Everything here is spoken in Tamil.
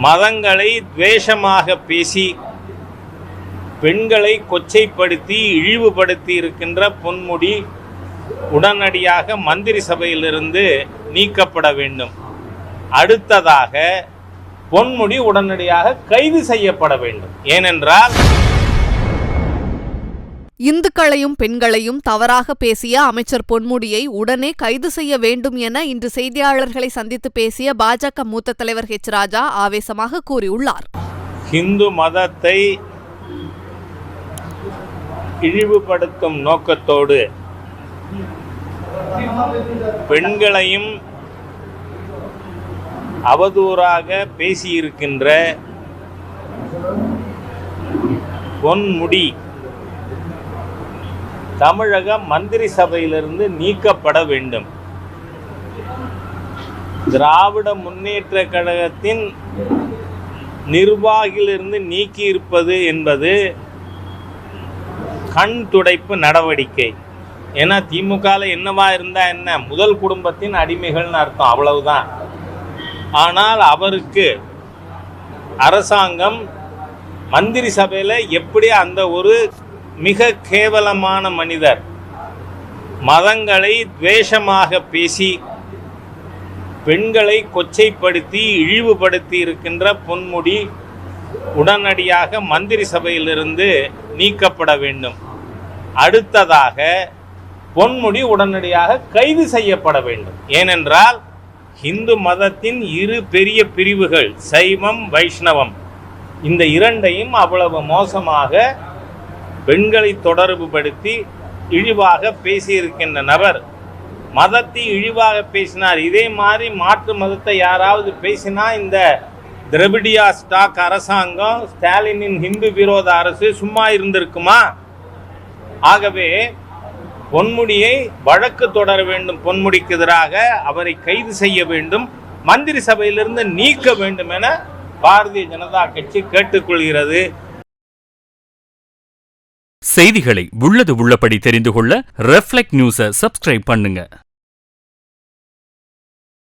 மதங்களை துவேஷமாக பேசி பெண்களை கொச்சைப்படுத்தி இழிவுபடுத்தி இருக்கின்ற பொன்முடி உடனடியாக மந்திரி சபையிலிருந்து நீக்கப்பட வேண்டும். அடுத்ததாக பொன்முடி உடனடியாக கைது செய்யப்பட வேண்டும். ஏனென்றால் இந்துக்களையும் பெண்களையும் தவறாக பேசிய அமைச்சர் பொன்முடியை உடனே கைது செய்ய வேண்டும் என இன்று செய்தியாளர்களை சந்தித்து பேசிய பாஜக மூத்த தலைவர் ஹெச். ராஜா ஆவேசமாக கூறியுள்ளார். இந்து மதத்தை இழிவுபடுத்தும் நோக்கத்தோடு பெண்களையும் அவதூறாக பேசியிருக்கின்ற பொன்முடி தமிழக மந்திரி சபையிலிருந்து நீக்கப்பட வேண்டும். திராவிட முன்னேற்ற கழகத்தின் நிர்வாகியிலிருந்து நீக்கியிருப்பது என்பது கண் துடைப்பு நடவடிக்கை. ஏன்னா திமுகவில் என்னவா இருந்தா என்ன, முதல் குடும்பத்தின் அடிமைகள்னு அர்த்தம், அவ்வளவுதான். ஆனால் அவருக்கு அரசாங்கம் மந்திரி சபையில் எப்படி அந்த ஒரு மிக கேவலமான மனிதர் மதங்களை துவேஷமாக பேசி பெண்களை கொச்சைப்படுத்தி இழிவுபடுத்தி இருக்கின்ற பொன்முடி உடனடியாக மந்திரி சபையிலிருந்து நீக்கப்பட வேண்டும். அடுத்ததாக பொன்முடி உடனடியாக கைது செய்யப்பட வேண்டும். ஏனென்றால் இந்து மதத்தின் இரு பெரிய பிரிவுகள் சைவம் வைஷ்ணவம், இந்த இரண்டையும் அவ்வளவு மோசமாக பெண்களை தொடர்புபடுத்தி இழிவாக பேசியிருக்கின்ற நபர் மதத்தை இழிவாக பேசினார். இதே மாதிரி மாற்று மதத்தை யாராவது பேசினா இந்த திரவிடியா ஸ்டாக் அரசாங்கம், ஸ்டாலினின் இந்து விரோத அரசு சும்மா இருந்திருக்குமா? ஆகவே பொன்முடியை வழக்கு தொடர வேண்டும். பொன்முடிக்கு எதிராக அவரை கைது செய்ய வேண்டும், மந்திரி சபையிலிருந்து நீக்க வேண்டும் என பாரதிய ஜனதா கட்சி கேட்டுக்கொள்கிறது. செய்திகளை உள்ளது உள்ளபடி தெரிந்து கொள்ள ரெஃப்ளெக்ட் நியூஸை சப்ஸ்கிரைப் பண்ணுங்க.